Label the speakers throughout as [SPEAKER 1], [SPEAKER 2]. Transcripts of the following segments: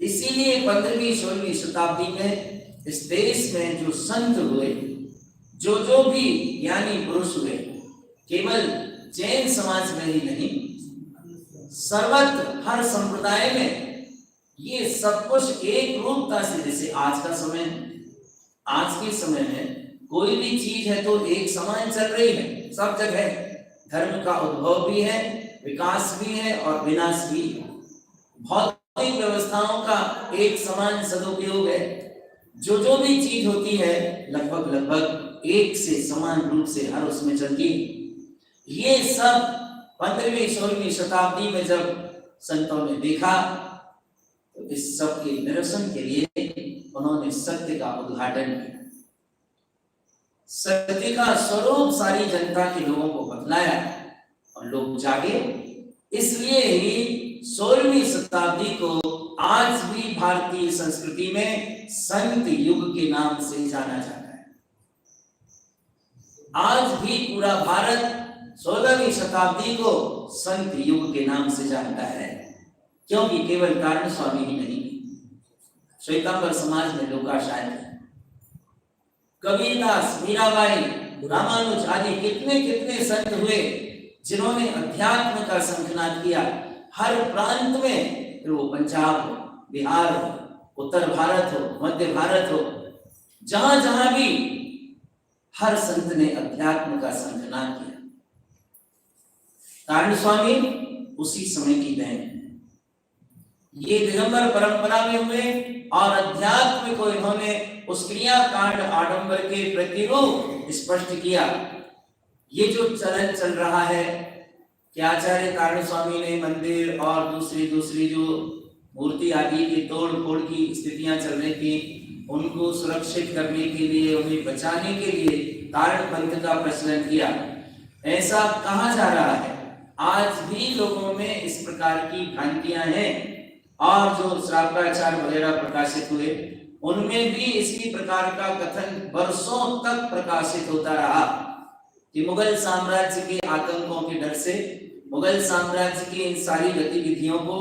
[SPEAKER 1] इसीलिए 15वीं-16वीं शताब्दी में इस देश में जो संत हुए, जो भी ज्ञानी पुरुष हुए, केवल जैन समाज में ही नहीं, सर्वत्र हर संप्रदाय में ये सब कुछ एक रूपता से, जैसे आज के समय में कोई भी चीज है तो एक समान चल रही है सब जगह। धर्म का उद्भव भी है, विकास भी है और विनाश भी है। भौतिक व्यवस्थाओं का एक समान सदुपयोग है। जो भी चीज होती है लगभग एक से समान रूप से हर उसमें चलती है। ये सब 15वीं-16वीं शताब्दी में जब संतों ने देखा तो इस सब के निरसन के लिए उन्होंने सत्य का उद्घाटन किया, सत्य का स्वरूप सारी जनता के लोगों को बतलाया और लोग जागे। इसलिए ही 16वीं शताब्दी को आज भी भारतीय संस्कृति में संत युग के नाम से जाना जाता है। आज भी पूरा भारत 16वीं शताब्दी को संत युग के नाम से जानता है, क्योंकि केवल कारण स्वामी ही नहीं, श्वेतांबर समाज में लोकाचार्य, कबीरदास, मीराबाई, रामानुज आदि कितने कितने संत हुए जिन्होंने अध्यात्म का शंखनाद किया। हर प्रांत में, फिर वो पंजाब हो, बिहार हो, उत्तर भारत हो, मध्य भारत हो, जहां जहां भी हर संत ने अध्यात्म का शंखनाद किया। कारण स्वामी उसी समय की देन, ये दिगंबर परंपरा में हुए और अध्यात्म को इन्होंने उस क्रिया कांड आडंबर के प्रतिरूप स्पष्ट किया। ये जो चलन चल रहा है कि आचार्य कारण स्वामी ने मंदिर और दूसरी जो मूर्ति आदि की तोड़ फोड़ की स्थितियां चल रही थी, उनको सुरक्षित करने के लिए, उन्हें बचाने के लिए कारण पंथ का प्रचलन किया, ऐसा कहा जा रहा है। आज भी लोगों में इस प्रकार की भ्रांतियां हैं और जो श्रावकाचार वगैरह प्रकाशित हुए उनमें भी इसी प्रकार का कथन वर्षों तक प्रकाशित होता रहा कि मुगल साम्राज्य के आतंकों के डर से, मुगल साम्राज्य की इन सारी गतिविधियों को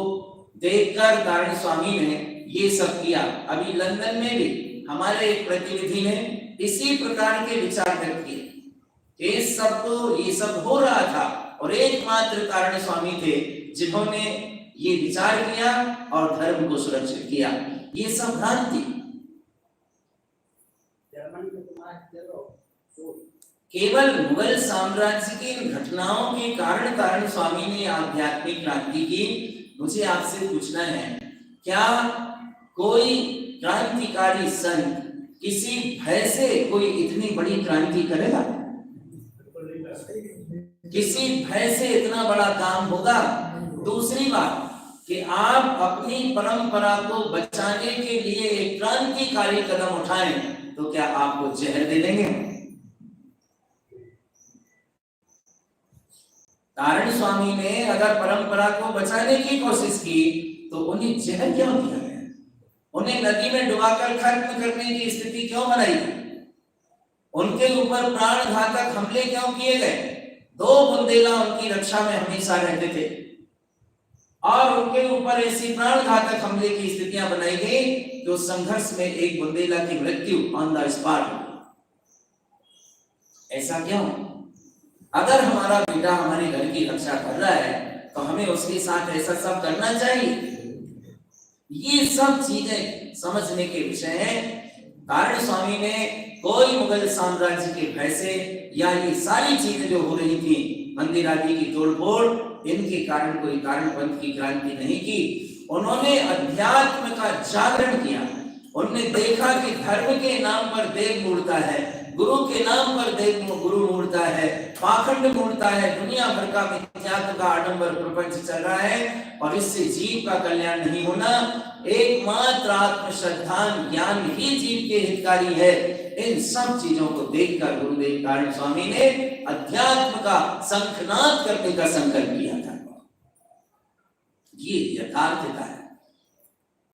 [SPEAKER 1] देखकर कारण स्वामी ने ये सब किया। अभी लंदन में भी हमारे एक प्रतिनिधि ने इसी प्रकार के विचार व्यक्त किए। इस सब तो ये सब हो रहा था और एकमात्र कारण स्वामी थे जिन्होंने ये विचार किया और धर्म को सुरक्षित किया। ये सब भ्रांति, केवल मुगल साम्राज्य की घटनाओं के कारण कारण स्वामी ने आध्यात्मिक क्रांति की। मुझे आपसे पूछना है, क्या कोई क्रांतिकारी संत किसी भय से कोई इतनी बड़ी क्रांति करेगा? किसी भय से इतना बड़ा काम होगा? दूसरी बात कि आप अपनी परंपरा को बचाने के लिए एक क्रांतिकारी कदम उठाएं तो क्या आपको जहर दे देंगे? कारण स्वामी ने अगर परंपरा को बचाने की कोशिश की तो उन्हें जहर क्यों दिया गया? उन्हें नदी में डुबाकर खत्म करने की स्थिति क्यों बनाई? उनके ऊपर प्राण घातक हमले क्यों किए गए? 2 बुंदेला उनकी रक्षा में हमेशा रहते थे और उनके ऊपर ऐसी प्राण घातक हमले की स्थितियां बनाई गई कि उस संघर्ष में एक बुंदेला की मृत्यु ऑन द स्पॉट। ऐसा क्यों? अगर हमारा बेटा हमारे घर की रक्षा कर रहा है तो हमें उसके साथ ऐसा सब करना चाहिए। ये सब चीजें समझने के विषय हैं। कारण स्वामी ने कोई मुगल साम्राज्य के भय से या ये सारी चीजें जो हो रही थी, मंदिर आदि की तोड़फोड़, इनके कारण कोई कारण पंथ की क्रांति नहीं की। उन्होंने अध्यात्म का जागरण किया। उन्होंने देखा कि धर्म के नाम पर देव मूर्ता है, गुरु के नाम पर देव गुरु मूर्ता है, पाखंड मूर्ता है, दुनिया भर का मिथ्यात्व का आडंबर प्रपंच चल रहा है और इससे जीव का कल्याण नहीं होना। एकमात्र आत्म श्रद्धान ज्ञान ही जीव के हितकारी है। इन सब चीजों को देखकर गुरुदेव कारण स्वामी ने अध्यात्म का शंखनाद करने का संकल्प किया था। ये यथार्थता है।